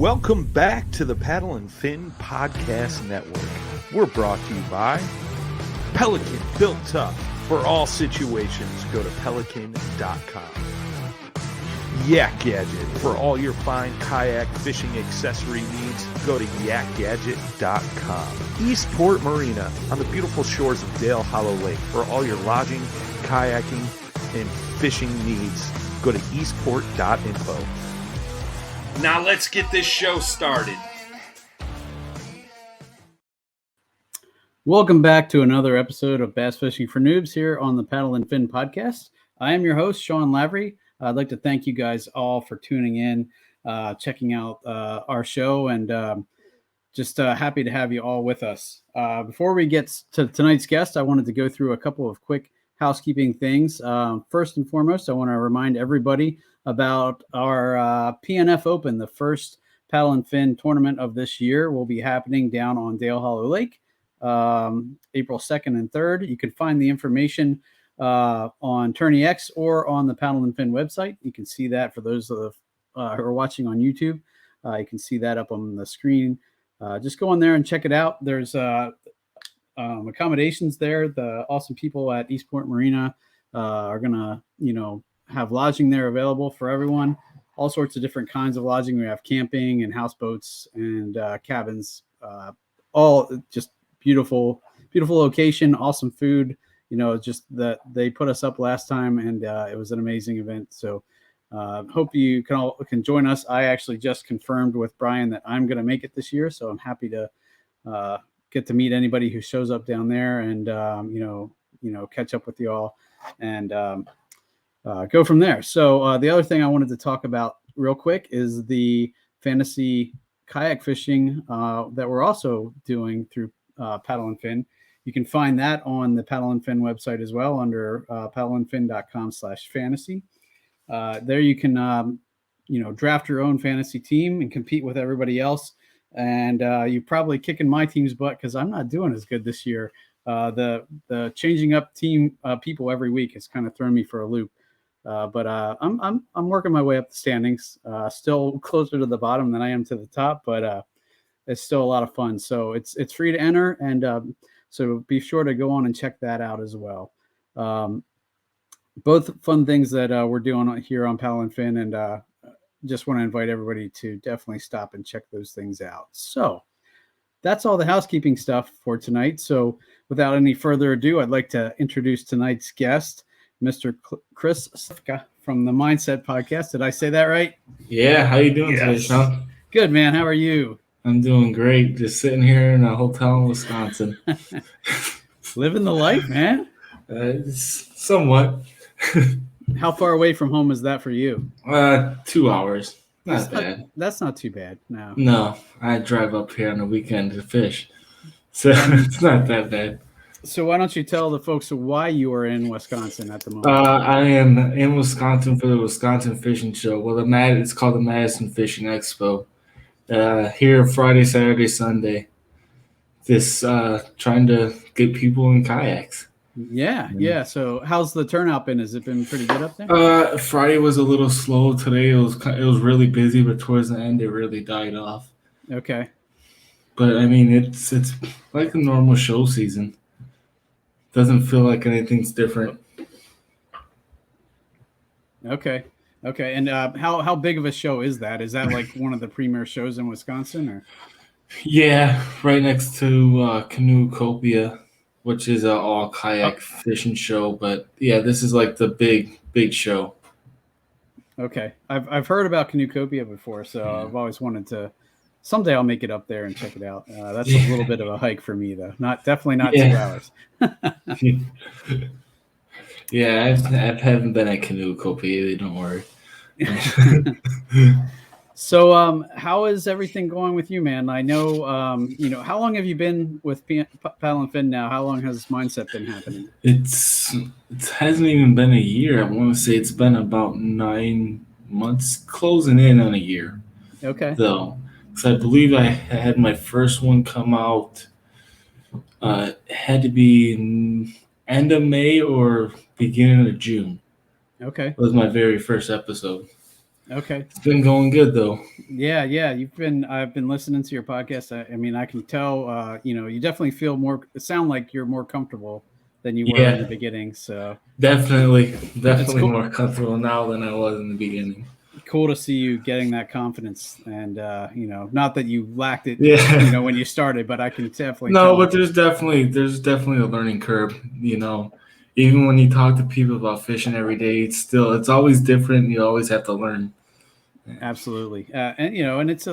Welcome back to the Paddle and Fin Podcast Network. We're brought to you by Pelican, built tough for all situations. Go to pelican.com. Yak Gadget, for all your fine kayak fishing accessory needs. Go to yakgadget.com. Eastport Marina, on the beautiful shores of Dale Hollow Lake. For all your lodging, kayaking, and fishing needs, go to eastport.info. Now let's get this show started. Welcome back to another episode of Bass Fishing for Noobs here on the Paddle and Fin Podcast. I am your host, Sean Lavery. I'd like to thank you guys all for tuning in, checking out our show, and just happy to have you all with us. Before we get to tonight's guest, I wanted to go through a couple of quick housekeeping things. First and foremost, I want to remind everybody about our PNF Open. The first Paddle and Fin tournament of this year will be happening down on Dale Hollow Lake, April 2nd and 3rd. You can find the information on Tourney X or on the Paddle and Fin website. You can see that for those of who are watching on YouTube. You can see that up on the screen. Just go on there and check it out. There's accommodations there. The awesome people at Eastport Marina are gonna, have lodging there available for everyone. All sorts of different kinds of lodging. We have camping and houseboats and cabins. All just beautiful location, awesome food. Just that they put us up last time, and it was an amazing event. So hope you can join us. I actually just confirmed with Brian that I'm going to make it this year, so I'm happy to get to meet anybody who shows up down there, and catch up with you all, and go from there. So the other thing I wanted to talk about real quick is the fantasy kayak fishing that we're also doing through Paddle and Fin. You can find that on the Paddle and Fin website as well under paddleandfin.com/fantasy. There you can, draft your own fantasy team and compete with everybody else. And you're probably kicking my team's butt because I'm not doing as good this year. The changing up team people every week has kind of thrown me for a loop. But I'm working my way up the standings. Still closer to the bottom than I am to the top, but it's still a lot of fun. So it's free to enter, and so be sure to go on and check that out as well. Both fun things that we're doing here on Paddle and Fin, and just want to invite everybody to definitely stop and check those things out. So that's all the housekeeping stuff for tonight. So without any further ado, I'd like to introduce tonight's guest, Mr. Chris Slwyka from the Mindset Podcast. Did I say that right? Yeah. How you doing today, Sean? Good, man. How are you? I'm doing great. Just sitting here in a hotel in Wisconsin. Living the life, man. Somewhat. How far away from home is that for you? 2 hours. Not bad. That's not too bad. No, I drive up here on the weekend to fish. So it's not that bad. So why don't you tell the folks why you are in Wisconsin at the moment? I am in Wisconsin for the Wisconsin Fishing Show. Well, it's called the Madison Fishing Expo. Here Friday, Saturday, Sunday. Just trying to get people in kayaks. Yeah. So how's the turnout been? Has it been pretty good up there? Friday was a little slow. Today it was really busy, but towards the end it really died off. Okay. But I mean, it's like a normal show season. Doesn't feel like anything's different. Okay. And how big of a show is that? Is that like one of the premier shows in Wisconsin, or? Yeah, right next to Nucanoe, which is an all kayak fishing show. But yeah, this is like the big show. Okay, I've heard about Nucanoe before, so yeah. I've always wanted to. Someday I'll make it up there and check it out. That's a little bit of a hike for me, though. Definitely not 2 hours. Yeah, I haven't been at Nucanoe either. Don't worry. So, how is everything going with you, man? I know, how long have you been with Paddle and Fin now? How long has Mindset been happening? It hasn't even been a year. I want to say it's been about 9 months, closing in on a year. Okay. Though, because I believe I had my first one come out. It had to be end of May or beginning of June. Okay. It was my very first episode. Okay. It's been going good though. Yeah. I've been listening to your podcast. I mean, I can tell, you definitely it sound like you're more comfortable than you were in the Yeah, beginning. So definitely cool. more comfortable now than I was in the beginning. Cool to see you getting that confidence, and not that you lacked it, Yeah. when you started, but I can definitely No, tell. but there's definitely a learning curve. Even when you talk to people about fishing every day, it's always different. You always have to learn. Absolutely, and it's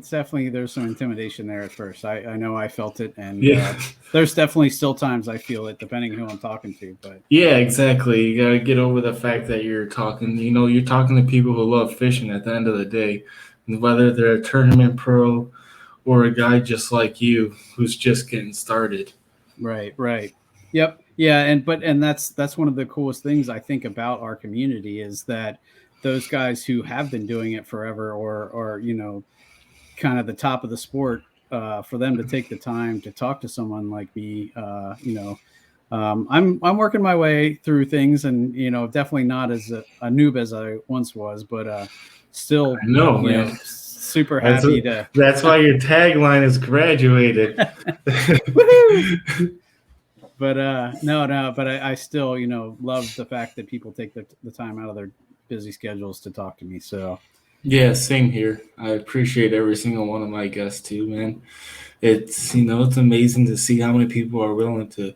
definitely, there's some intimidation there at first. I know I felt it, and Yeah. there's definitely still times I feel it, depending who I'm talking to. But Yeah, exactly. You gotta get over the fact that you're talking. You're talking to people who love fishing. At the end of the day, whether they're a tournament pro or a guy just like you who's just getting started. right, yep, yeah, and that's one of the coolest things I think about our community is that those guys who have been doing it forever, or kind of the top of the sport, for them to take the time to talk to someone like me, I'm working my way through things, and definitely not as a noob as I once was, but still, I know, man. super That's happy to. that's why your tagline is graduated. Woohoo! But no, but I still love the fact that people take the time out of their busy schedules to talk to me. So Yeah, same here. I appreciate every single one of my guests too, man. It's amazing to see how many people are willing to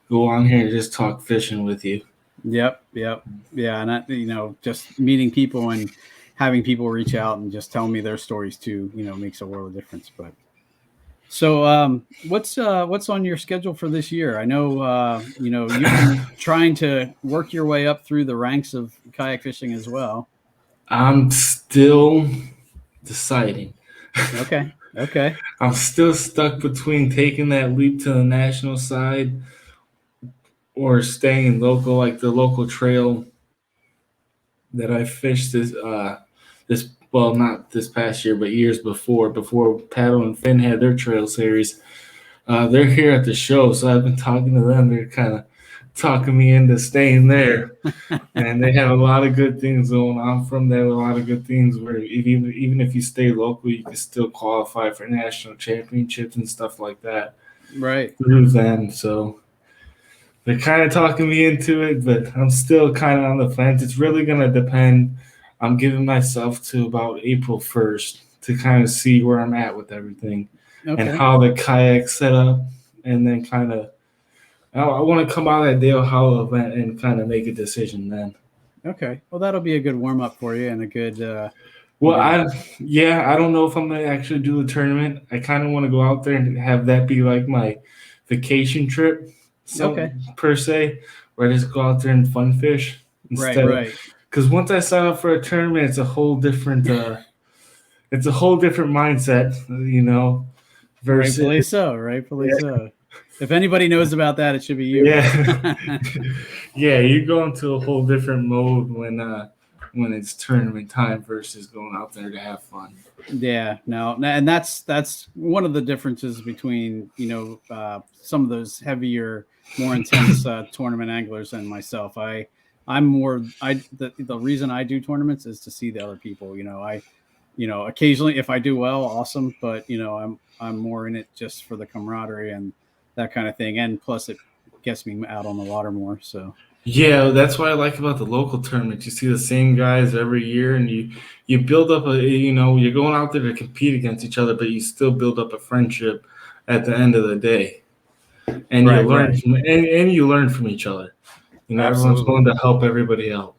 go on here and just talk fishing with you. yep, yeah, and just meeting people and having people reach out and just tell me their stories too, makes a world of difference. But so, what's on your schedule for this year? I know, you've been trying to work your way up through the ranks of kayak fishing as well. I'm still deciding. Okay. I'm still stuck between taking that leap to the national side or staying local, like the local trail that I fished this well, not this past year, but years before Paddle and Finn had their trail series. They're here at the show, so I've been talking to them. They're kind of talking me into staying there, and they have a lot of good things going on from there. A lot of good things where even if you stay local, you can still qualify for national championships and stuff like that Right. through them. So they're kind of talking me into it, but I'm still kind of on the fence. It's really going to depend. I'm giving myself to about April 1st to kind of see where I'm at with everything and Okay. how the kayak's set up, and then I want to come out of that Dale Hollow event and kind of make a decision then. Okay. Well, that'll be a good warm up for you and a good. Well, I don't know if I'm gonna actually do the tournament. I kind of want to go out there and have that be like my vacation trip, per se, where I just go out there and fun fish instead. Right. Because once I sign up for a tournament, it's a whole different mindset, Versus, Rightfully so. If anybody knows about that, it should be you. Yeah, yeah, you go into a whole different mode when it's tournament time versus going out there to have fun. Yeah, no, and that's one of the differences between some of those heavier, more intense tournament anglers and myself. I'm more the reason I do tournaments is to see the other people. Occasionally if I do well, awesome, but I'm more in it just for the camaraderie and that kind of thing, and plus it gets me out on the water more. So yeah, that's what I like about the local tournament. You see the same guys every year, and you build up you're going out there to compete against each other, but you still build up a friendship at the end of the day, and you learn and you learn from each other. Everyone's going to help everybody out.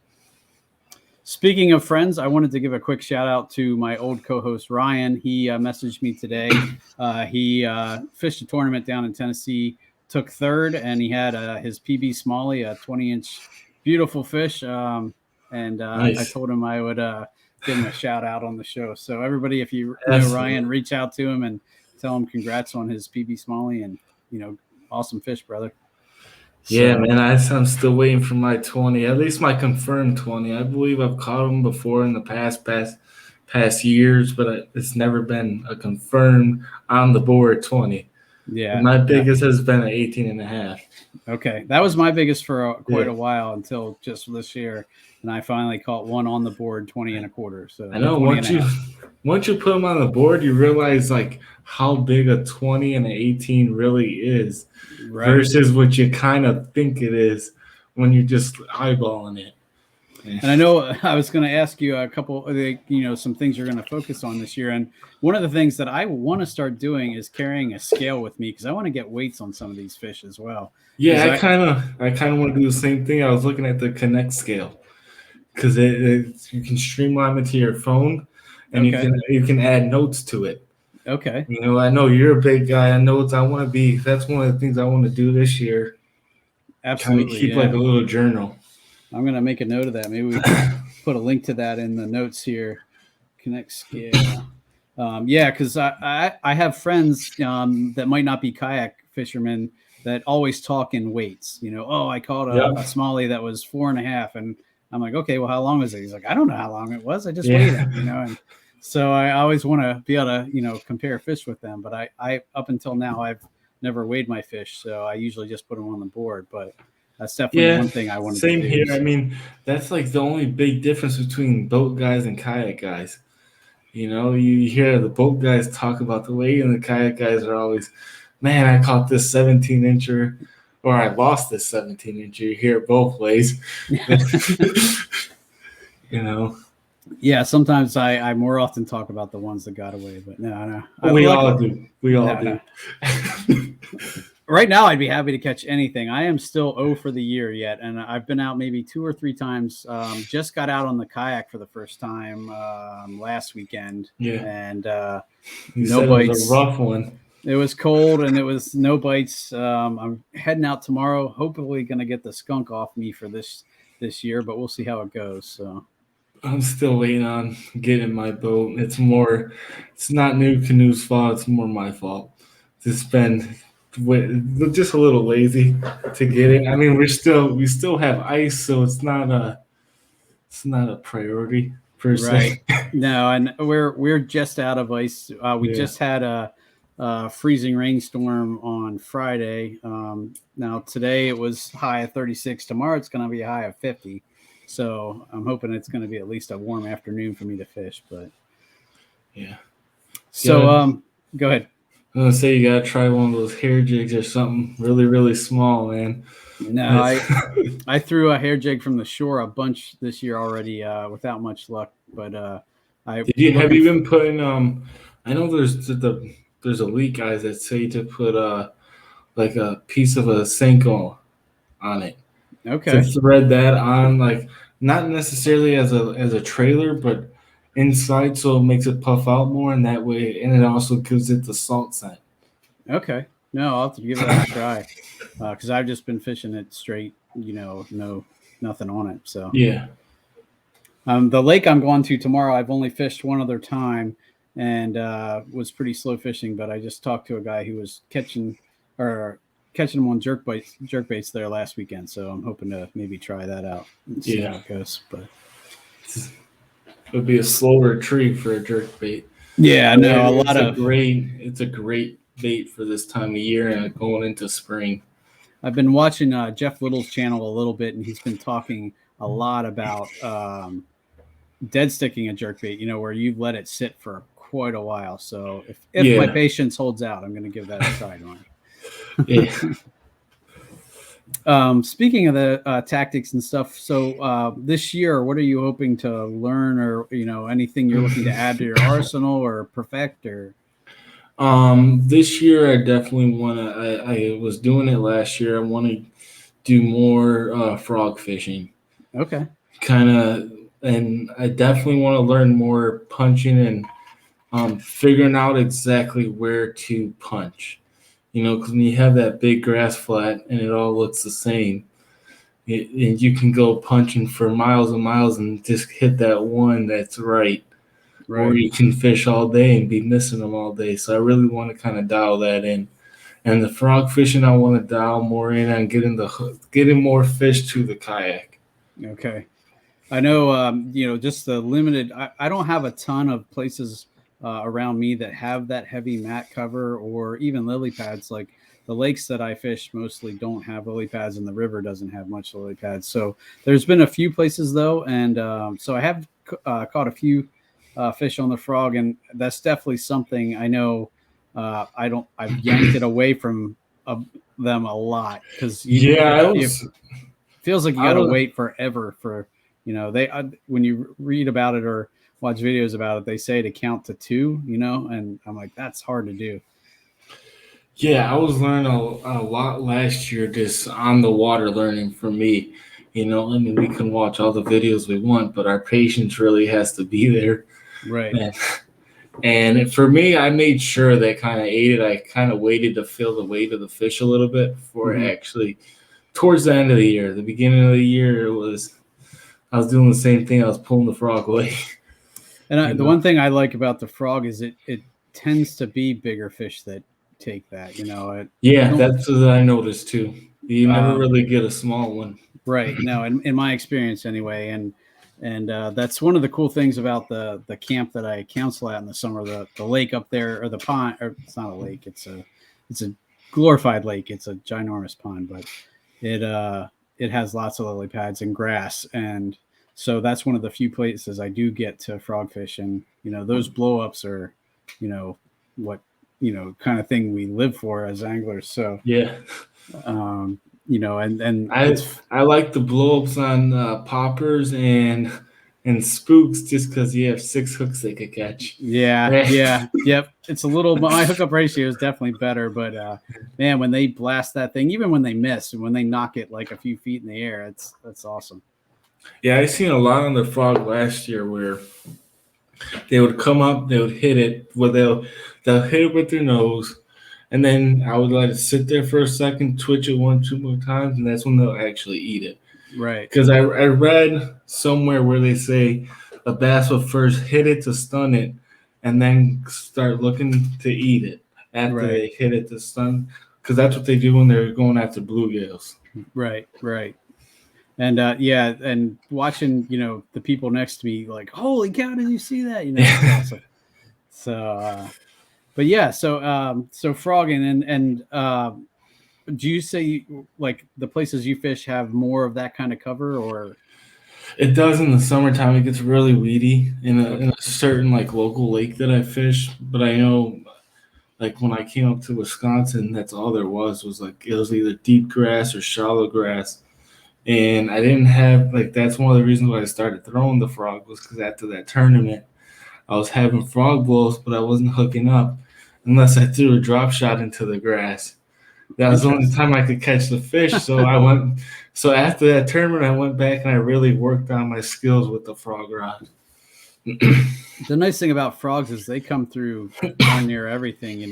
Speaking of friends, I wanted to give a quick shout out to my old co-host Ryan. He messaged me today. He fished a tournament down in Tennessee, took third, and he had his PB Smalley, a 20-inch beautiful fish. Nice. I told him I would give him a shout out on the show. So everybody, if you know Ryan, reach out to him and tell him congrats on his PB Smalley, and awesome fish, brother. Yeah, man, I'm still waiting for my 20, at least my confirmed 20. I believe I've caught them before in the past years, but it's never been a confirmed on the board 20. Yeah. My biggest has been an 18.5. Okay. That was my biggest for quite a while until just this year. And I finally caught one on the board, 20.25. So I know once you put them on the board, you realize like how big a 20 and an 18 really is versus what you kind of think it is when you're just eyeballing it. And I know I was going to ask you a couple, some things you're going to focus on this year. And one of the things that I want to start doing is carrying a scale with me because I want to get weights on some of these fish as well. Yeah, I kind of want to do the same thing. I was looking at the Connect scale because you can streamline it to your phone, and you can add notes to it. Okay. I know you're a big guy on notes. That's one of the things I want to do this year. Absolutely. Kind of keep like a little journal. I'm going to make a note of that. Maybe we can put a link to that in the notes here. Connect scale. Because I have friends that might not be kayak fishermen that always talk in weights. I caught a smallie that was 4.5, and I'm like, okay, well, how long is it? He's like, I don't know how long it was. I just weighed it, and so I always want to be able to, compare fish with them. But I up until now, I've never weighed my fish, so I usually just put them on the board. But that's definitely one thing I want to do. Same here. I mean, that's like the only big difference between boat guys and kayak guys. You hear the boat guys talk about the weight, and the kayak guys are always, man, I caught this 17-incher, or I lost this 17-incher. You hear it both ways. Yeah, sometimes I more often talk about the ones that got away, but no. We all do. No. Right now, I'd be happy to catch anything. I am still 0 for the year yet, and I've been out maybe 2 or 3 times. Just got out on the kayak for the first time last weekend. Yeah, and no bites. It was a rough one. It was cold, and it was no bites. I'm heading out tomorrow. Hopefully, going to get the skunk off me for this year, but we'll see how it goes. So. I'm still waiting on getting my boat. It's not Nucanoe's fault. It's more my fault. It's been just a little lazy to get it. I mean, we still have ice, so it's not a priority per se. Right. No, and we're just out of ice. We just had a freezing rainstorm on Friday. Now today it was high of 36. Tomorrow it's going to be a high of 50. So I'm hoping it's going to be at least a warm afternoon for me to fish. But yeah. So go ahead. I'm gonna say you gotta try one of those hair jigs or something really, really small, man. No, I threw a hair jig from the shore a bunch this year already without much luck. But have you been putting? I know there's elite guys that say to put like a piece of a Senko on it. Okay. To thread that on, like not necessarily as a trailer, but inside, so it makes it puff out more, and that way, and it also gives it the salt scent. Okay. No, I'll have to give that a try because I've just been fishing it straight, nothing on it. So yeah. The lake I'm going to tomorrow, I've only fished one other time, and was pretty slow fishing. But I just talked to a guy who was catching them on jerk baits there last weekend. So I'm hoping to maybe try that out and see how it goes. But it would be a slower retrieve for a jerk bait. Yeah, no, it's a great bait for this time of year and going into spring. I've been watching Jeff Little's channel a little bit, and he's been talking a lot about dead sticking a jerk bait, where you've let it sit for quite a while. So if my patience holds out, I'm going to give that a try tomorrow. Yeah. Speaking of the tactics and stuff, so this year, what are you hoping to learn, or anything you're looking to add to your arsenal or perfect? Or this year, I definitely want to. I was doing it last year. I want to do more frog fishing. Okay. And I definitely want to learn more punching and figuring out exactly where to punch. Because when you have that big grass flat and it all looks the same, and you can go punching for miles and miles and just hit that one that's right. Or you can fish all day and be missing them all day. So I really want to kind of dial that in. And the frog fishing, I want to dial more in on getting more fish to the kayak. Okay. I know, just the limited, I don't have a ton of places around me that have that heavy mat cover or even lily pads. Like the lakes that I fish mostly don't have lily pads, and the river doesn't have much lily pads. So there's been a few places though, and so I have caught a few fish on the frog, and that's definitely something I know. I've yanked it away from them a lot because feels like you got to wait forever for, when you read about it or watch videos about it, they say to count to 2, and I'm like, that's hard to do. Yeah, I was learning a lot last year just on the water learning for me. I mean, we can watch all the videos we want, but our patience really has to be there. Right. And for me, I made sure they kind of ate it. I kind of waited to feel the weight of the fish a little bit before actually, towards the end of the year. The beginning of the year, I was doing the same thing. I was pulling the frog away. And the one thing I like about the frog is it tends to be bigger fish that take that, that's what I noticed too. You never really get a small one. Right. No, in my experience anyway. And that's one of the cool things about the camp that I counsel at in the summer, the lake up there, or the pond, or it's not a lake. It's a glorified lake. It's a ginormous pond, but it has lots of lily pads and grass. And so that's one of the few places I do get to frogfish. And, those blowups are, what, kind of thing we live for as anglers. So, yeah. And I like the blowups on poppers and spooks just because you have 6 hooks they could catch. Yeah. Yep. It's a little, my hookup ratio is definitely better, but man, when they blast that thing, even when they miss and when they knock it like a few feet in the air, that's awesome. Yeah, I seen a lot on the frog last year where they would come up, they would hit it, they'll hit it with their nose. And then I would let it sit there for a second, twitch it 1-2 more times, and that's when they'll actually eat it. Right. Because I read somewhere where they say a bass will first hit it to stun it and then start looking to eat it after they hit it to stun. Because that's what they do when they're going after bluegills. Right. And and watching, the people next to me like, holy cow, did you see that? It's awesome. So but yeah, so frogging and do you say like the places you fish have more of that kind of cover, or? It does in the summertime. It gets really weedy in a certain like local lake that I fish. But I know, like when I came up to Wisconsin, that's all there was like it was either deep grass or shallow grass, and I didn't have that's one of the reasons why I started throwing the frog was because after that tournament, I was having frog blows, but I wasn't hooking up unless I threw a drop shot into the grass. That was the only time I could catch the fish. So after that tournament, I went back and I really worked on my skills with the frog rod. The nice thing about frogs is they come through darn near everything,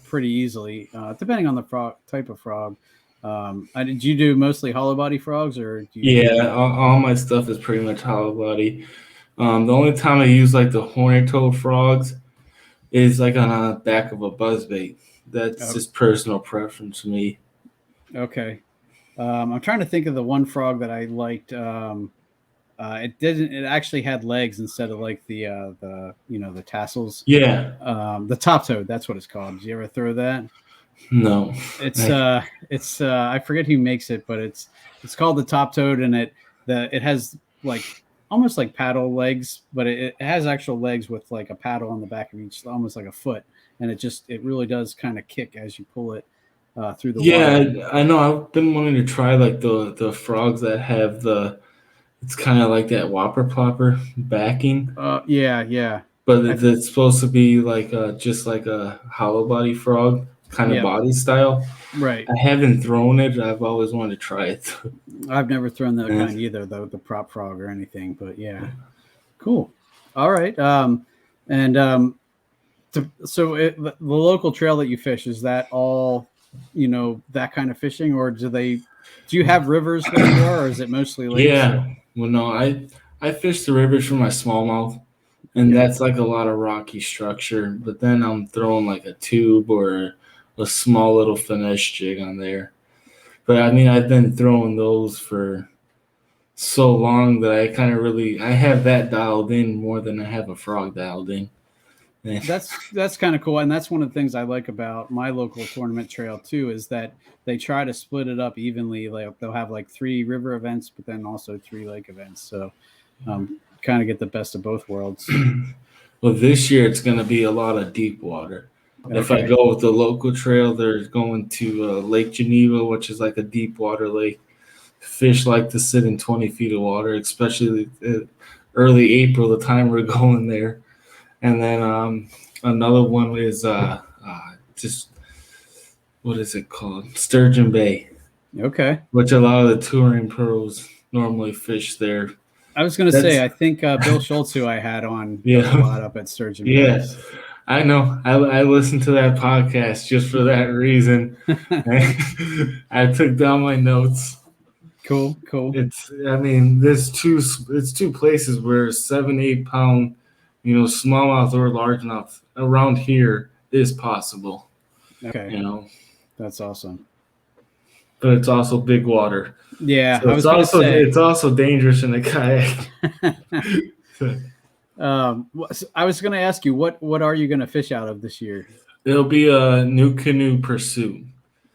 pretty easily, depending on the type of frog. Did you do mostly hollow body frogs, or? All my stuff is pretty much hollow body. The only time I use like the hornet-toed frogs is like on the back of a buzzbait. That's just personal preference for me. Okay. I'm trying to think of the one frog that I liked. It actually had legs instead of like the tassels. Yeah. The top toad, that's what it's called. Did you ever throw that? No. It's I forget who makes it, but it's called the top toad, and it has like almost like paddle legs, but it has actual legs with like a paddle on the back of each, almost like a foot. And it really does kind of kick as you pull it through the water. I know. I've been wanting to try like the frogs that have it's kind of like that whopper plopper backing. Yeah. But it's supposed to be like just like a hollow body frog kind of body style. Right. I haven't thrown it. I've always wanted to try it. I've never thrown that kind either, though, the prop frog or anything. But yeah, cool. All right. So the local trail that you fish, is that all, that kind of fishing, or do you have rivers where you are, or is it mostly lakes? Yeah. Well, no, I fish the rivers for my smallmouth, and that's like a lot of rocky structure. But then I'm throwing like a tube or a small little finesse jig on there. But I mean, I've been throwing those for so long that I have that dialed in more than I have a frog dialed in. That's kind of cool, and that's one of the things I like about my local tournament trail too, is that they try to split it up evenly. Like they'll have like 3 river events, but then also 3 lake events. So kind of get the best of both worlds. Well, this year it's going to be a lot of deep water. Okay. If I go with the local trail, they're going to Lake Geneva, which is like a deep water lake. Fish like to sit in 20 feet of water, especially early April, the time we're going there. And then another one is just, what is it called? Sturgeon Bay. Okay. Which a lot of the touring pros normally fish there. I was going to say, I think Bill Schultz, who I had on, a lot up at Sturgeon Bay. Yeah, I know. I listened to that podcast just for that reason. I took down my notes. Cool. There's two places where 7-8 pound, smallmouth or largemouth around here is possible. Okay. That's awesome. But it's also big water. Yeah, so it's also dangerous in a kayak. I was going to ask you, what are you going to fish out of this year? It'll be a Nucanoe pursuit.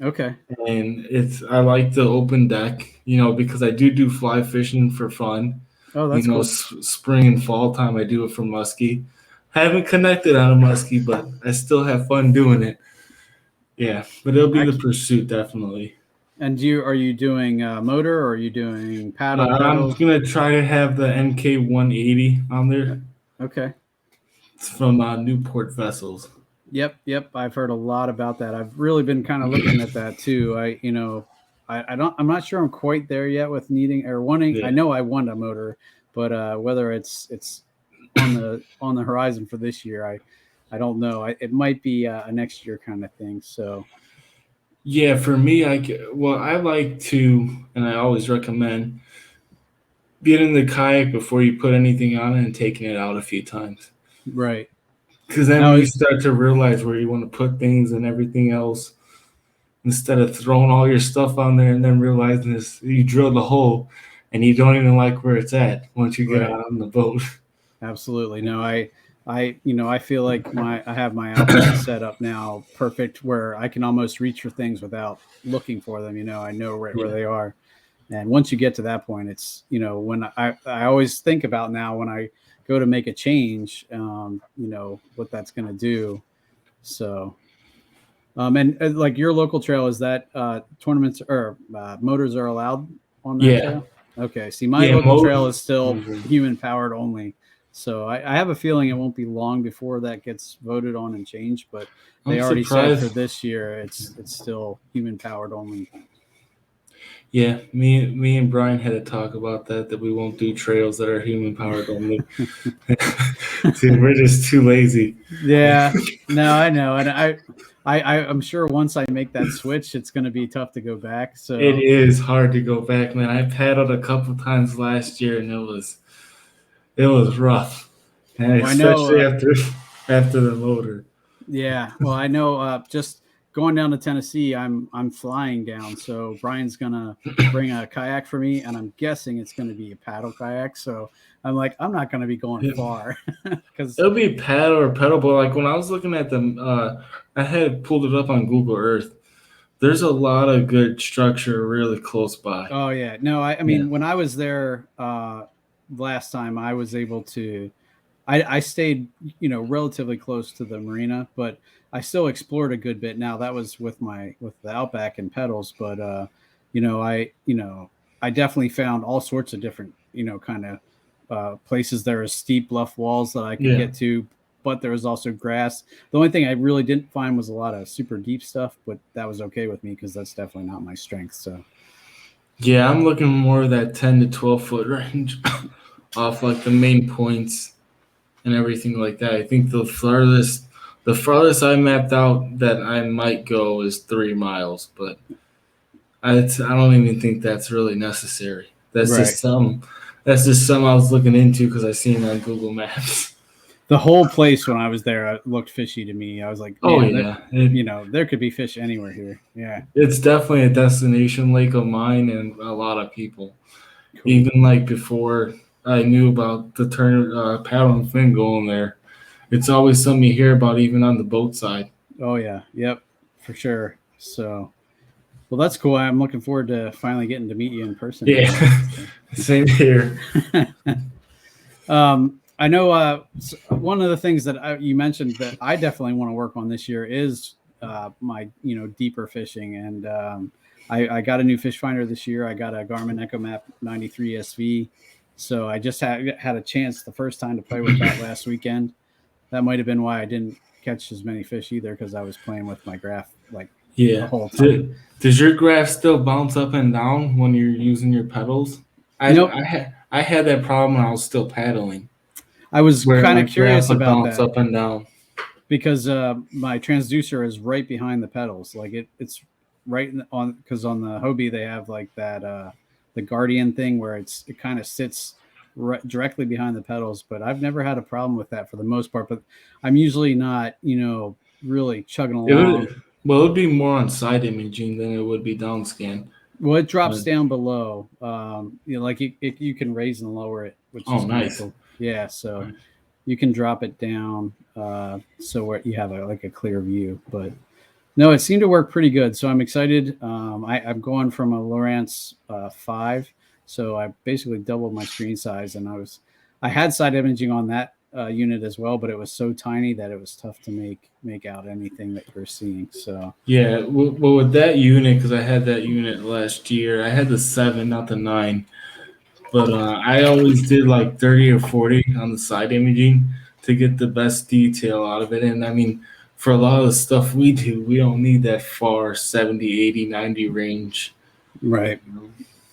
Okay. And I like the open deck, because I do fly fishing for fun. Oh, that's cool. Spring and fall time, I do it for muskie. Haven't connected on a muskie, but I still have fun doing it. Yeah, but it'll be the pursuit, definitely. And are you doing motor, or are you doing paddle? I'm going to try to have the MK 180 on there. Okay. It's from Newport Vessels. Yep. I've heard a lot about that. I've really been kind of looking at that too. I'm not sure I'm quite there yet with needing or wanting. Yeah. I know I want a motor, but whether it's on the horizon for this year, I don't know. It might be a next year kind of thing. So. Yeah, for me, I like to, and I always recommend getting the kayak before you put anything on it and taking it out a few times. Right. Because then you start to realize where you want to put things and everything else, instead of throwing all your stuff on there and then realizing you drilled a hole and you don't even like where it's at once you get out on the boat. Absolutely. No, I feel like I have my outfit set up now perfect where I can almost reach for things without looking for them. I know where they are. And once you get to that point, it's, when I always think about now when I go to make a change, what that's going to do. So, and like your local trail, is that tournaments or motors are allowed on that trail? Okay. See, my local trail is still human powered only. So I have a feeling it won't be long before that gets voted on and changed, but they already said for this year it's still human powered only. Yeah, me and Brian had a talk about that we won't do trails that are human powered only. See, we're just too lazy. Yeah, no, I know, and I'm sure once I make that switch, it's going to be tough to go back. So it is hard to go back, man. I paddled a couple times last year, and it was rough, and especially after the motor. Yeah, well, I know. Just going down to Tennessee, I'm flying down, so Brian's gonna bring a kayak for me, and I'm guessing it's gonna be a paddle kayak. So I'm like, I'm not gonna be going far because it'll be paddle or pedal. Like when I was looking at them, I had pulled it up on Google Earth. There's a lot of good structure really close by. Oh yeah, no, I mean when I was there last time, I was able to. I stayed, relatively close to the marina, but I still explored a good bit. Now that was with the Outback and pedals, but I definitely found all sorts of different, kind of places. There are steep bluff walls that I could get to, but there was also grass. The only thing I really didn't find was a lot of super deep stuff, but that was okay with me because that's definitely not my strength. So. Yeah, I'm looking more of that 10 to 12 foot range off like the main points and everything like that. I think the farthest I mapped out that I might go is 3 miles, but I don't even think that's really necessary. That's just something I was looking into because I seen it on Google Maps. The whole place when I was there looked fishy to me. I was like, there could be fish anywhere here. Yeah, it's definitely a destination lake of mine and a lot of people. Cool. Even like before I knew about the paddle and fin going there, it's always something you hear about, even on the boat side. Oh yeah, yep, for sure. So, well, that's cool. I'm looking forward to finally getting to meet you in person. Yeah, same here. I know one of the things that you mentioned that I definitely want to work on this year is my deeper fishing, and I got a new fish finder this year. I got a Garmin EchoMap 93 SV, so I just had a chance the first time to play with that last weekend. That might have been why I didn't catch as many fish either, because I was playing with my graph the whole time. Does your graph still bounce up and down when you're using your pedals? Nope. I had that problem when I was still paddling. I was kind of curious about bounce that up and down because my transducer is right behind the pedals. Like it's right on, because on the Hobie they have like that the Guardian thing where it kind of sits directly behind the pedals. But I've never had a problem with that for the most part. But I'm usually not really chugging along. It would be more on side imaging than it would be down scan. Well, it drops down below. Like you can raise and lower it, which is nice. Cool. Yeah, so you can drop it down so where you have a clear view. But no, it seemed to work pretty good. So I'm excited. I'm going from a Lowrance 5, so I basically doubled my screen size, and I had side imaging on that unit as well, but it was so tiny that it was tough to make out anything that you're seeing. So yeah, well with that unit, because I had that unit last year, I had the 7, not the 9. But I always did like 30 or 40 on the side imaging to get the best detail out of it. And I mean, for a lot of the stuff we do, we don't need that far 70, 80, 90 range. Right.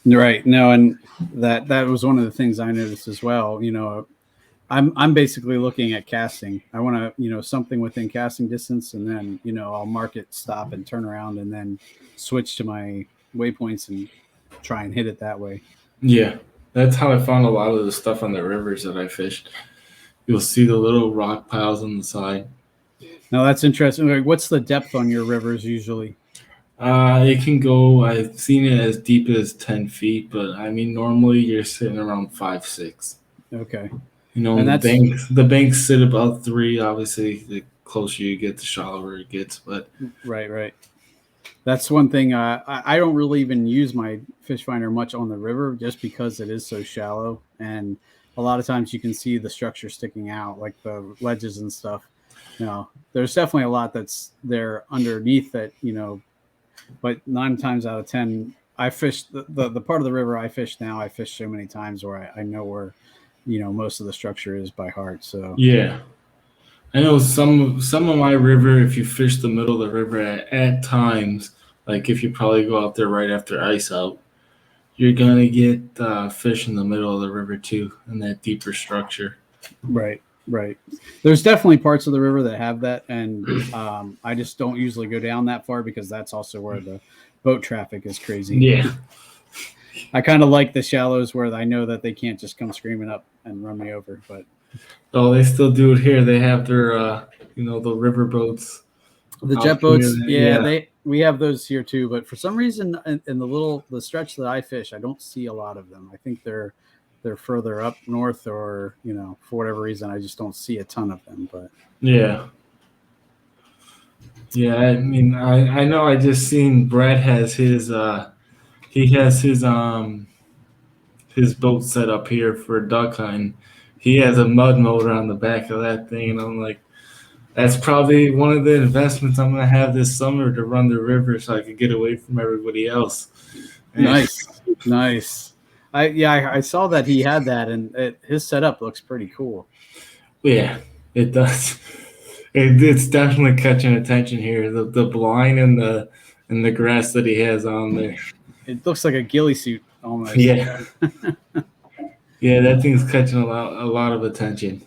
Right. No, and that was one of the things I noticed as well. I'm basically looking at casting. I want to, something within casting distance, and then, I'll mark it, stop, and turn around, and then switch to my waypoints and try and hit it that way. Yeah. That's how I found a lot of the stuff on the rivers that I fished. You'll see the little rock piles on the side. Now that's interesting. What's the depth on your rivers usually? It can go, I've seen it as deep as 10 feet, but I mean, normally you're sitting around 5, 6. Okay. And the banks sit about 3. Obviously, the closer you get, the shallower it gets. But right. That's one thing. I don't really even use my fish finder much on the river just because it is so shallow. And a lot of times you can see the structure sticking out, like the ledges and stuff. There's definitely a lot that's there underneath that, but 9 times out of 10, I fish the part of the river I fish now. I fish so many times where I know where, most of the structure is by heart. So yeah. I know some of my river, if you fish the middle of the river at times, like if you probably go out there right after ice out, you're going to get fish in the middle of the river too, in that deeper structure. Right. There's definitely parts of the river that have that, and I just don't usually go down that far because that's also where the boat traffic is crazy. Yeah. I kind of like the shallows where I know that they can't just come screaming up and run me over, but... Oh, they still do it here. They have their, the river boats. The jet boats, yeah. We have those here too. But for some reason, in the stretch that I fish, I don't see a lot of them. I think they're further up north, or for whatever reason, I just don't see a ton of them. But yeah. I mean, I know. I just seen Brad has his his boat set up here for duck hunting. He has a mud motor on the back of that thing, and I'm like, that's probably one of the investments I'm going to have this summer to run the river so I can get away from everybody else. Nice. I saw that he had that, and his setup looks pretty cool. Yeah, it does. It's definitely catching attention here. The blind and the grass that he has on there. It looks like a ghillie suit almost. Yeah. Yeah, that thing's catching a lot of attention.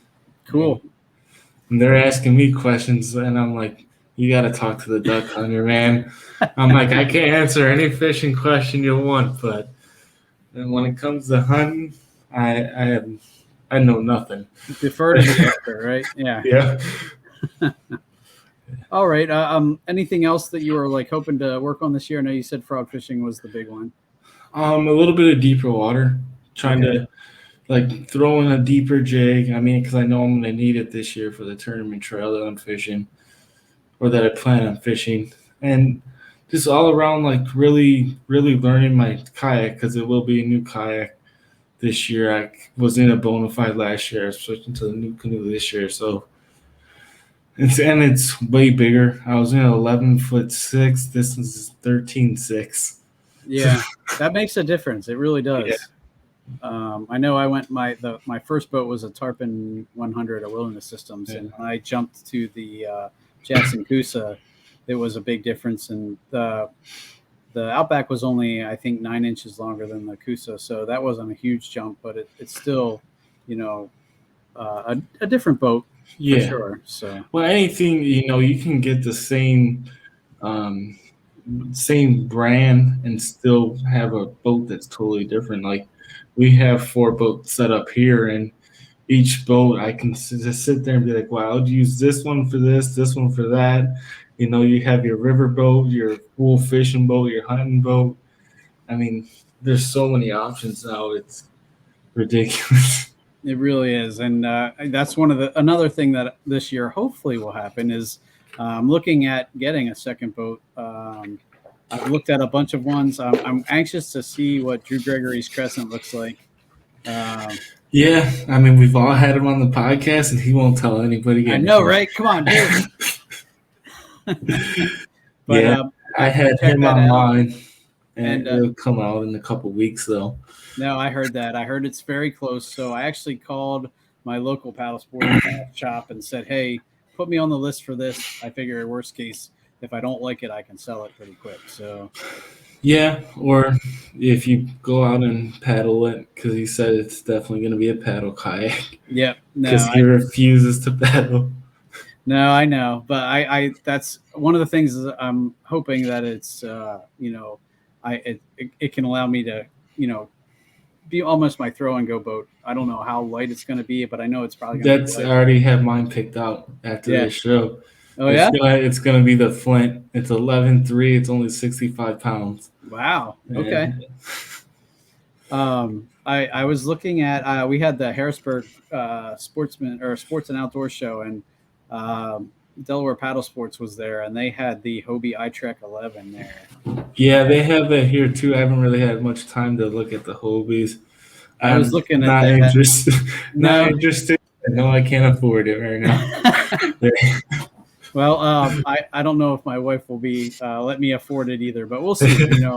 Cool. And they're asking me questions, and I'm like, you got to talk to the duck hunter, man. I'm like, I can't answer any fishing question you want, but when it comes to hunting, I know nothing. Defer to the expert, right? Yeah. Yeah. All right. Anything else that you were hoping to work on this year? I know you said frog fishing was the big one. A little bit of deeper water. Trying to like throwing a deeper jig. I mean, because I know I'm going to need it this year for the tournament trail that I'm fishing, or that I plan on fishing, and just all around like really, really learning my kayak, because it will be a new kayak this year. I was in a bona fide last year. I'm switching to the Nucanoe this year, so it's way bigger. I was in 11'6". This is 13'6". Yeah, that makes a difference. It really does. Yeah. I know I went my first boat was a Tarpon 100, a Wilderness Systems, and when I jumped to the Jackson Coosa, it was a big difference. And the Outback was only, I think, 9 inches longer than the Coosa, so that wasn't a huge jump, but it's still, a different boat for sure. So well, anything, you can get the same brand and still have a boat that's totally different. Like we have 4 boats set up here, and each boat I can just sit there and be like, wow, I'd use this one for this one for that. You have your river boat, your pool fishing boat, your hunting boat. I mean, there's so many options now. It's ridiculous. it really is, and that's another thing that this year hopefully will happen is I'm looking at getting a second boat. I've looked at a bunch of ones. I'm anxious to see what Drew Gregory's Crescent looks like. Yeah, I mean, we've all had him on the podcast, and he won't tell anybody. I know, right? Come on, dude. But, yeah, I had him on mine, and it'll come out in a couple weeks, though. No, I heard that. I heard it's very close. So I actually called my local paddle sports shop and said, hey, put me on the list for this. I figure worst case, if I don't like it, I can sell it pretty quick. So yeah, or if you go out and paddle it, because he said it's definitely going to be a paddle kayak. Yep. Because he refuses to paddle. No, I know, but I that's one of the things is I'm hoping that it's it can allow me to be almost my throw and go boat. I don't know how light it's going to be, but I know it's probably going to be light. I already have mine picked out after this show. Oh, yeah? It's going to be the Flint. It's 11.3. It's only 65 pounds. Wow. Okay. I was looking at we had the Harrisburg Sports and Outdoor Show, and Delaware Paddle Sports was there, and they had the Hobie iTrek 11 there. Yeah, they have that here too. I haven't really had much time to look at the Hobies. I was looking at not that. Interested. Not interested. No, I can't afford it right now. Well, I don't know if my wife will be let me afford it either, but we'll see.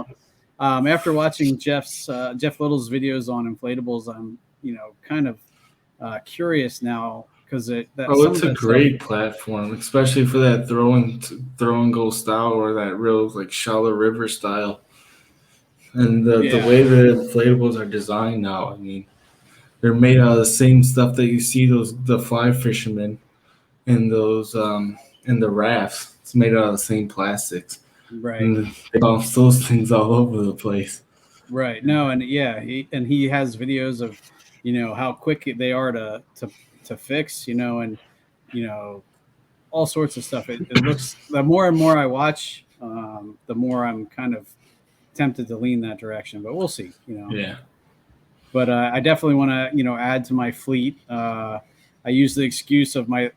After watching Jeff Little's videos on inflatables, I'm kind of curious now. It's a great platform, especially for that throw and go style, or that real like shallow river style. And the way the inflatables are designed now, I mean, they're made out of the same stuff that you see the fly fishermen and those and the rafts. It's made out of the same plastics. Right. And they bounce those things all over the place. Right. No, and he has videos of how quick they are to fix, and all sorts of stuff. It looks, the more and more I watch, the more I'm kind of tempted to lean that direction, but we'll see, Yeah. But I definitely want to, add to my fleet. I use the excuse of my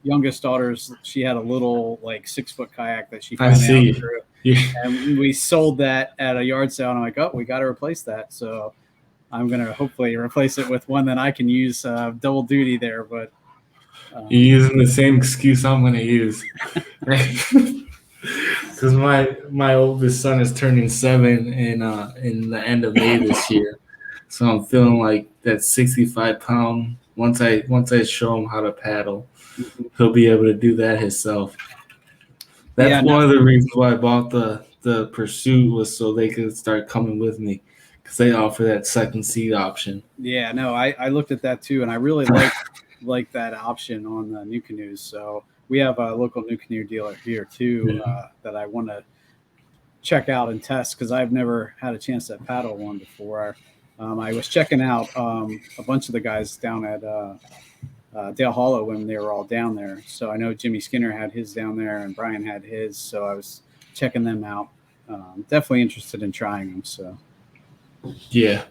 youngest daughter's. She had a little 6-foot kayak that she found out through. Yeah. And we sold that at a yard sale, and I'm like, oh, we got to replace that. So I'm going to hopefully replace it with one that I can use double duty there. But you're using the same excuse I'm going to use. Because my oldest son is turning 7 in the end of May this year. So I'm feeling like that 65-pound, once I show him how to paddle, he'll be able to do that himself. That's one of the reasons why I bought the Pursuit, was so they could start coming with me, because they offer that second seat option. Yeah, no, I looked at that too, and I really like that option on the Nucanoes. So we have a local Nucanoe dealer here too that I want to check out and test, because I've never had a chance to paddle one before. I was checking out a bunch of the guys down at Dale Hollow when they were all down there. So I know Jimmy Skinner had his down there, and Brian had his. So I was checking them out. Definitely interested in trying them. So yeah,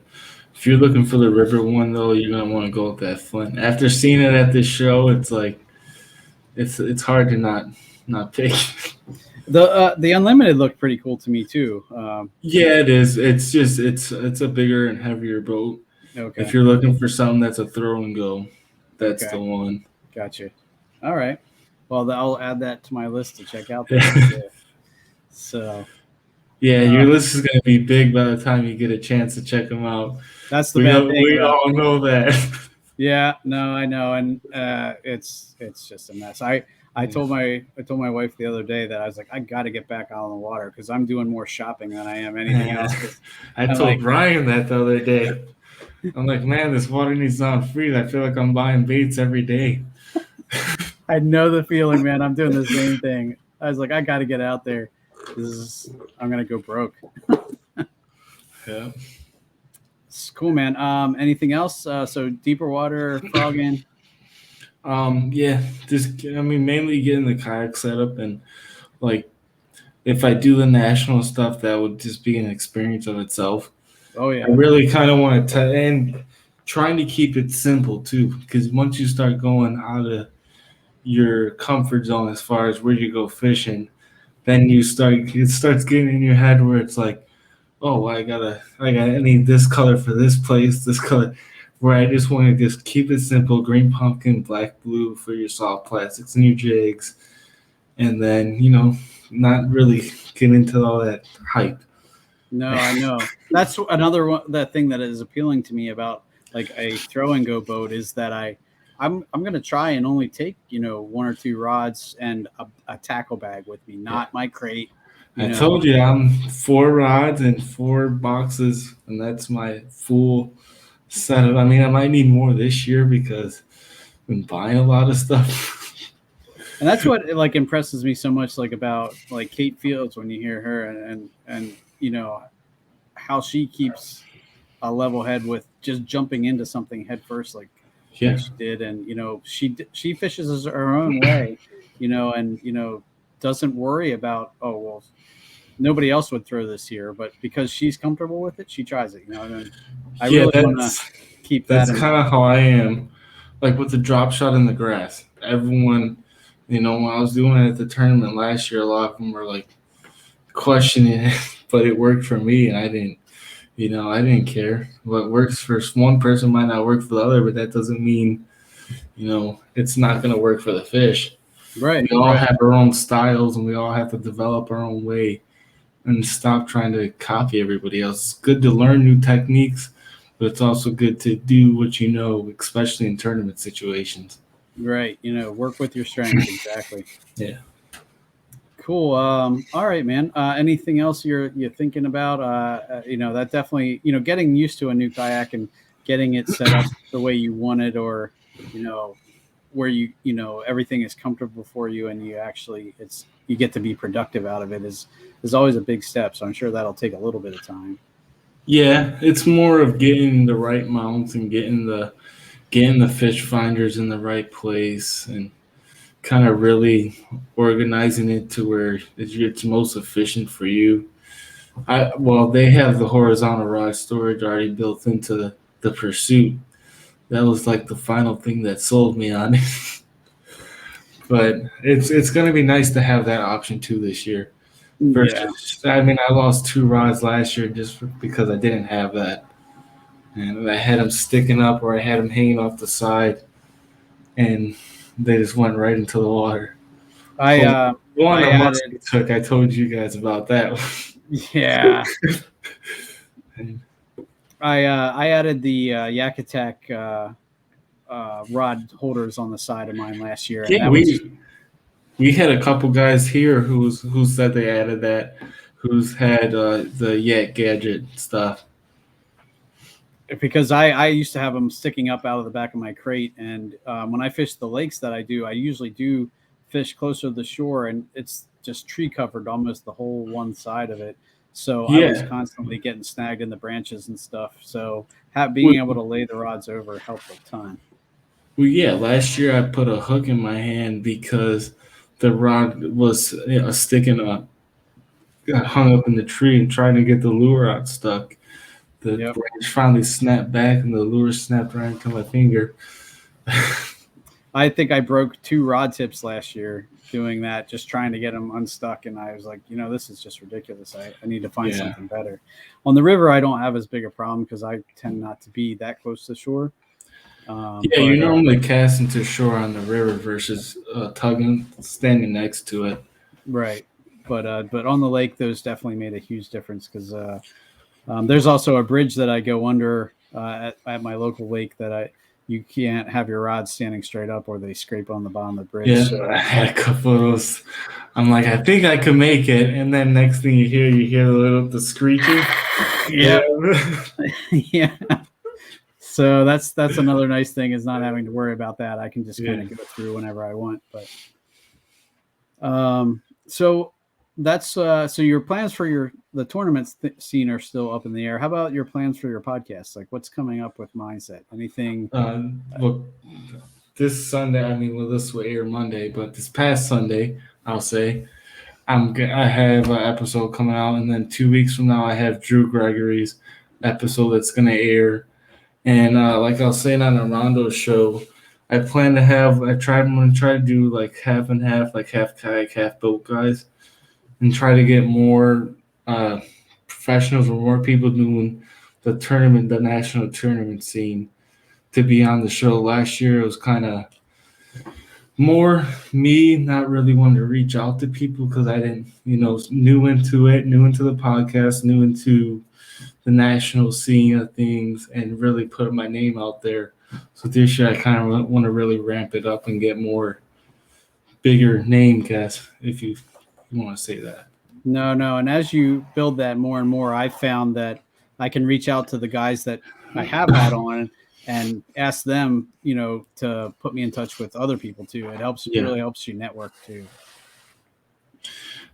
If you're looking for the river one though, you're gonna want to go with that Flint. After seeing it at this show, it's like it's hard to not pick. The unlimited looked pretty cool to me too. Yeah, it is. It's a bigger and heavier boat. Okay. If you're looking for something that's a throw and go, that's the one. Gotcha. All right. Well, I'll add that to my list to check out. So. Yeah, your list is going to be big by the time you get a chance to check them out. That's the bad thing. We all know that. Yeah, no, I know, and it's just a mess. I told my wife the other day that I was like, I got to get back out on the water because I'm doing more shopping than I am anything else. I told Brian that the other day. I'm like, man, this water needs on freeze. I feel like I'm buying baits every day. I know the feeling, man. I'm doing the same thing. I was like, I got to get out there. I'm gonna go broke. Yeah. It's cool, man. Anything else? So deeper water, frogging. Yeah, mainly getting the kayak set up, and like if I do the national stuff, that would just be an experience of itself. Oh yeah. I really kind of want to and trying to keep it simple too, because once you start going out of your comfort zone as far as where you go fishing, then it starts getting in your head where it's like, oh, I need this color for this place, this color, where I just want to just keep it simple, green pumpkin, black blue for your soft plastics and your jigs, and then, not really get into all that hype. No, I know. That's another one, that thing that is appealing to me about like a throw and go boat is that I'm going to try and only take, 1 or 2 rods and a tackle bag with me, not my crate. I told you I'm 4 rods and 4 boxes, and that's my full setup. I mean, I might need more this year because I've been buying a lot of stuff. And that's what like impresses me so much, like about like Kate Fields when you hear her and how she keeps a level head with just jumping into something head first, like she did, and she fishes her own way, and doesn't worry about, oh well, nobody else would throw this here, but because she's comfortable with it, she tries it. I really want to keep that. That's kind of how I am, like with the drop shot in the grass. Everyone, when I was doing it at the tournament last year, a lot of them were like questioning it, but it worked for me, and I didn't. I didn't care. What works for one person might not work for the other, but that doesn't mean, it's not going to work for the fish. Right. We all have our own styles, and we all have to develop our own way and stop trying to copy everybody else. It's good to learn new techniques, but it's also good to do what you know, especially in tournament situations. Right. Work with your strengths. Exactly. Yeah. Cool. All right, man. Anything else you're thinking about? That definitely, getting used to a new kayak and getting it set up the way you want it, or, where everything is comfortable for you and you get to be productive out of it is always a big step. So I'm sure that'll take a little bit of time. Yeah. It's more of getting the right mounts and getting the fish finders in the right place and kind of really organizing it to where it's most efficient for you. They have the horizontal rod storage already built into the Pursuit. That was like the final thing that sold me on it. But it's going to be nice to have that option too this year. I lost 2 rods last year just because I didn't have that. And I had them sticking up or I had them hanging off the side. And they just went right into the water. I told you guys about that. Yeah. I added the Yak Attack rod holders on the side of mine last year. Yeah, we had a couple guys here who said they added that, who's had the Yak Gadget stuff. Because I used to have them sticking up out of the back of my crate, and when I fish the lakes that I usually do fish closer to the shore, and it's just tree covered almost the whole one side of it. So I was constantly getting snagged in the branches and stuff. So being able to lay the rods over helped a ton. Well, yeah, last year I put a hook in my hand because the rod was sticking up, got hung up in the tree and trying to get the lure out stuck. The branch finally snapped back, and the lure snapped right into my finger. I think I broke 2 rod tips last year doing that, just trying to get them unstuck. And I was like, this is just ridiculous. I need to find something better. On the river, I don't have as big a problem because I tend not to be that close to shore. You normally cast into shore on the river versus tugging, standing next to it. Right. But on the lake, those definitely made a huge difference because there's also a bridge that I go under at my local lake that you can't have your rods standing straight up or they scrape on the bottom of the bridge. Yeah, so. I had a couple of those. I'm like, I think I could make it, and then next thing you hear the screeching. Yeah. Yeah. So that's another nice thing is not having to worry about that. I can just kind of go through whenever I want. But so that's so your plans for the tournament scene are still up in the air. How about your plans for your podcast? Like what's coming up with Mindset? Anything? Well, this Sunday, this will air Monday, but this past Sunday, I'll say I have an episode coming out, and then 2 weeks from now, I have Drew Gregory's episode that's going to air. And like I was saying on Armando's show, I'm going to try to do like half and half, like half kayak, half boat guys, and try to get more professionals or more people doing the national tournament scene to be on the show. Last year, it was kind of more me not really wanting to reach out to people because I didn't, new into the podcast, new into the national scene of things, and really put my name out there. So this year I kind of want to really ramp it up and get more bigger name guests, if you want to say that. No. And as you build that more and more, I found that I can reach out to the guys that I have had on and ask them, to put me in touch with other people too. It really helps you network too.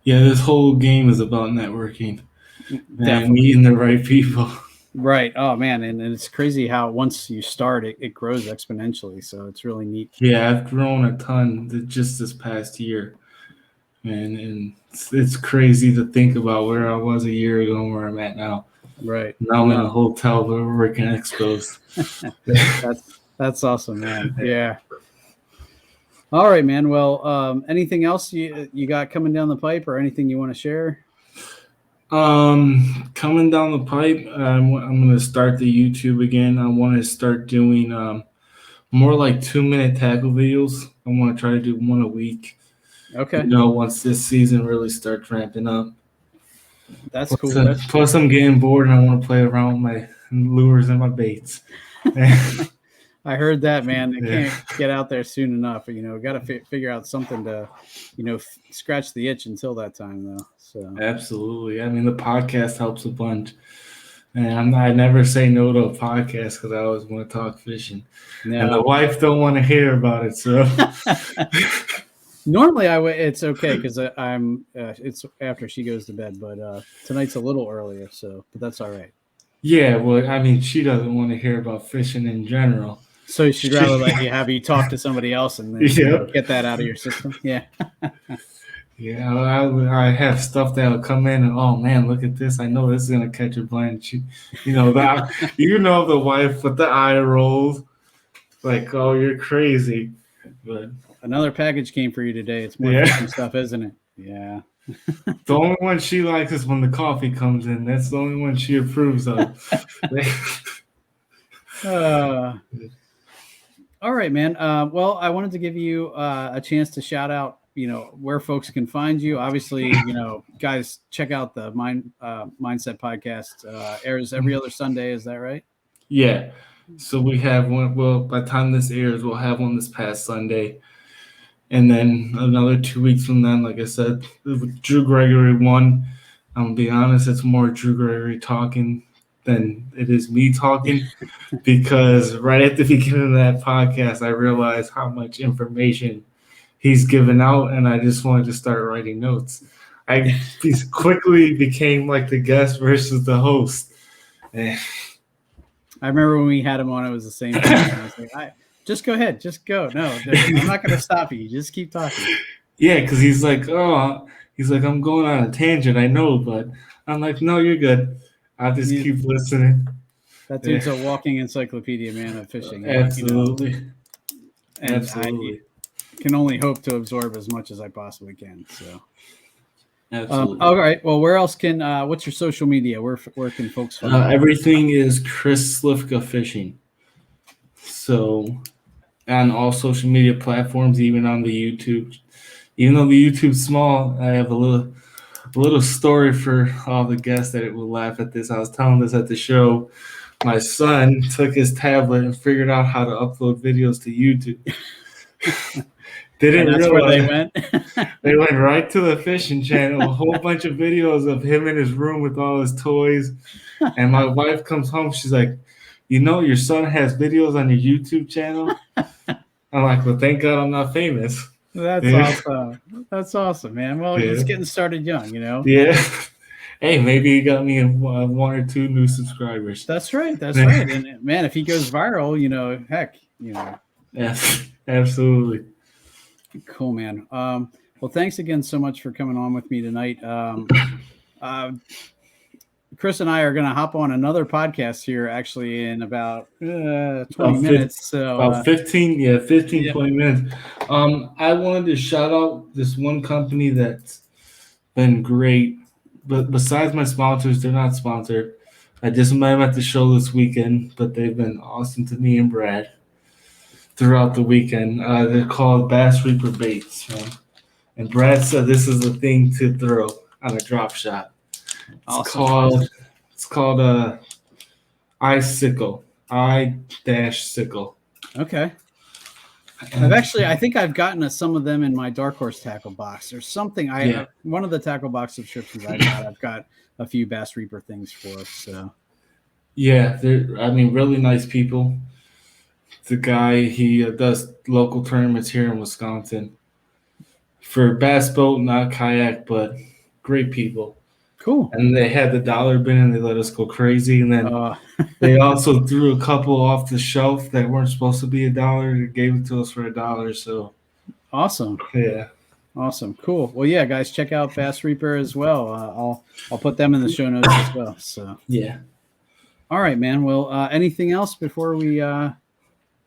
Yeah, this whole game is about networking and meeting the right people. Right. Oh man, and it's crazy how once you start it grows exponentially. So it's really neat. Yeah, I've grown a ton just this past year, and it's crazy to think about where I was a year ago and where I'm at now. Right. Now I'm in a hotel, but we're working expos. That's awesome, man. Yeah. All right, man. Well, anything else you got coming down the pipe, or anything you want to share? Coming down the pipe, I'm going to start the YouTube again. I want to start doing more like 2-minute tackle videos. I want to try to do one a week. Okay. Once this season really starts ramping up. That's cool. Plus, I'm getting bored and I want to play around with my lures and my baits. I heard that, man. They can't get out there soon enough. Got to figure out something to, scratch the itch until that time, though. So absolutely. The podcast helps a bunch. And I never say no to a podcast because I always want to talk fishing. No. And the wife don't want to hear about it, so. Normally, it's okay because it's after she goes to bed, but tonight's a little earlier, but that's all right. Yeah, well, she doesn't want to hear about fishing in general. So she'd rather have you talk to somebody else and then get that out of your system. Yeah. Yeah, I have stuff that'll come in and, oh man, look at this. I know this is gonna catch a blind. The wife with the eye rolls, like, oh, you're crazy. But another package came for you today. It's more fishing stuff, isn't it? Yeah. The only one she likes is when the coffee comes in. That's the only one she approves of. All right, man. Well, I wanted to give you a chance to shout out, where folks can find you. Obviously, guys, check out the Mindset podcast. Airs every other Sunday. Is that right? Yeah. So we have one. Well, by the time this airs, we'll have one this past Sunday. And then another 2 weeks from then, like I said, Drew Gregory one. I'm going to be honest, it's more Drew Gregory talking than it is me talking because right at the beginning of that podcast, I realized how much information he's given out, and I just wanted to start writing notes. I quickly became like the guest versus the host. I remember when we had him on, it was the same thing. I was like, just go ahead. Just go. No, I'm not going to stop you. Just keep talking. Yeah, because he's like, I'm going on a tangent. I know, but I'm like, no, you're good. I'll just keep listening. That dude's a walking encyclopedia, man, of fishing. Absolutely. And Absolutely. I can only hope to absorb as much as I possibly can. So, Absolutely. all right. Well, where else can? What's your social media? Where can folks find you? Everything is Chris Slywka Fishing. So, on all social media platforms, even on the YouTube. Even though the YouTube's small, I have a little story for all the guests that will laugh at this. I was telling this at the show. My son took his tablet and figured out how to upload videos to YouTube. And that's where they went. They went right to the fishing channel. A whole bunch of videos of him in his room with all his toys. And my wife comes home. She's like, your son has videos on your YouTube channel? I'm like, well, thank God I'm not famous. That's awesome. That's awesome, man. Well, he's getting started young, Yeah. Hey, maybe he got me one or two new subscribers. That's right. That's right. And man, if he goes viral, heck, Yeah, absolutely. Cool, man. Well, thanks again so much for coming on with me tonight. Chris and I are going to hop on another podcast here actually in about 20 minutes. So about 15 20 minutes. I wanted to shout out this one company that's been great. But besides my sponsors, they're not sponsored. I just met them at the show this weekend, but they've been awesome to me and Brad throughout the weekend. They're called Bass Reaper Baits. And Brad said this is the thing to throw on a drop shot. It's called iSickle. I-sickle. Okay. I think I've gotten some of them in my Dark Horse tackle box. There's something one of the tackle box subscriptions I've got a few Bass Reaper things for. So yeah, they're really nice people. The guy, he does local tournaments here in Wisconsin for bass boat, not kayak, but great people. Cool. And they had the dollar bin and they let us go crazy. And then they also threw a couple off the shelf that weren't supposed to be $1. They gave it to us for $1. So awesome. Yeah. Awesome. Cool. Well, yeah, guys, check out Bass Reaper as well. I'll put them in the show notes as well. So yeah. All right, man. Well, anything else before we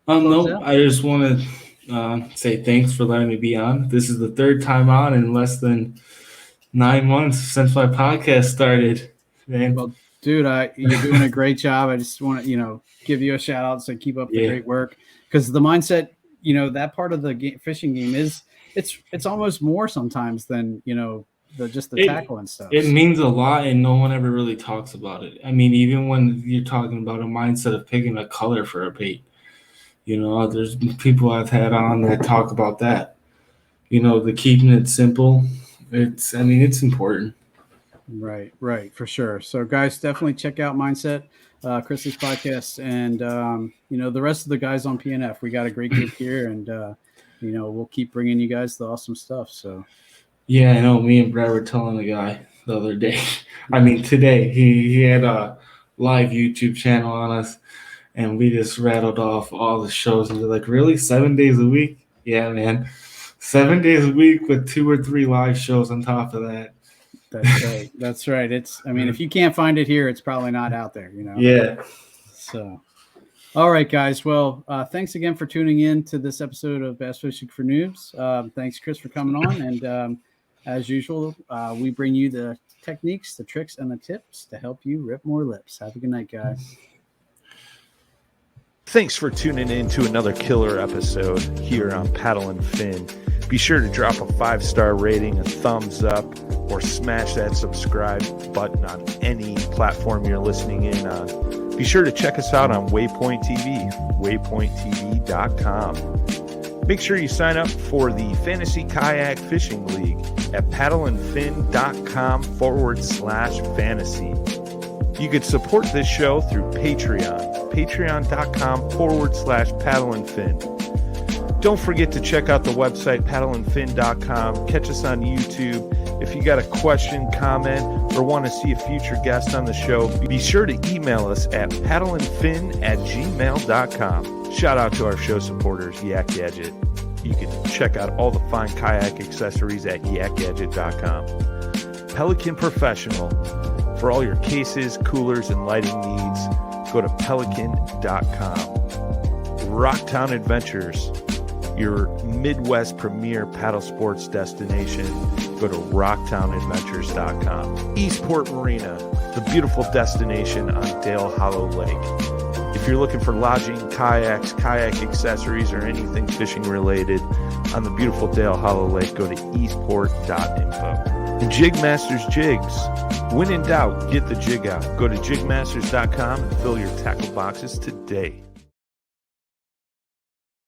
no, I just want to say thanks for letting me be on. This is the third time on in less than 9 months since my podcast started. Man. Well, dude, you're doing a great job. I just want to, give you a shout out. So keep up the great work, because the mindset, that part of the fishing game it's almost more sometimes than, just the tackle and stuff. It means a lot, and no one ever really talks about it. Even when you're talking about a mindset of picking a color for a bait, there's people I've had on that talk about that. The keeping it simple. It's important. Right, for sure. So, guys, definitely check out Mindset, Chris's podcast, and the rest of the guys on PNF. We got a great group here, and we'll keep bringing you guys the awesome stuff. So, yeah, I know. Me and Brad were telling the guy the other day. Today he had a live YouTube channel on us, and we just rattled off all the shows, and they're like, "Really, 7 days a week?" Yeah, man. 7 days a week with 2 or 3 live shows on top of that. That's right. That's right. If you can't find it here, it's probably not out there, Yeah. So, all right, guys. Well, thanks again for tuning in to this episode of Bass Fishing for Noobs. Thanks, Chris, for coming on. And as usual, we bring you the techniques, the tricks, and the tips to help you rip more lips. Have a good night, guys. Thanks for tuning in to another killer episode here on Paddle and Fin. Be sure to drop a 5-star rating, a thumbs up, or smash that subscribe button on any platform you're listening in on. Be sure to check us out on WAYPOINT TV, waypointtv.com. Make sure you sign up for the Fantasy Kayak Fishing League at paddleandfin.com/fantasy. You could support this show through Patreon, patreon.com/paddleandfin. Don't forget to check out the website, paddleandfin.com. Catch us on YouTube. If you got a question, comment, or want to see a future guest on the show, be sure to email us at paddleandfin@gmail.com. Shout out to our show supporters, Yak Gadget. You can check out all the fine kayak accessories at yakgadget.com. Pelican Professional. For all your cases, coolers, and lighting needs, go to pelican.com. Rocktown Adventures, your Midwest premier paddle sports destination. Go to rocktownadventures.com. Eastport Marina, the beautiful destination on Dale Hollow Lake. If you're looking for lodging, kayaks, kayak accessories, or anything fishing related on the beautiful Dale Hollow Lake, go to eastport.info. And Jigmasters Jigs. When in doubt, get the jig out. Go to jigmasters.com and fill your tackle boxes today.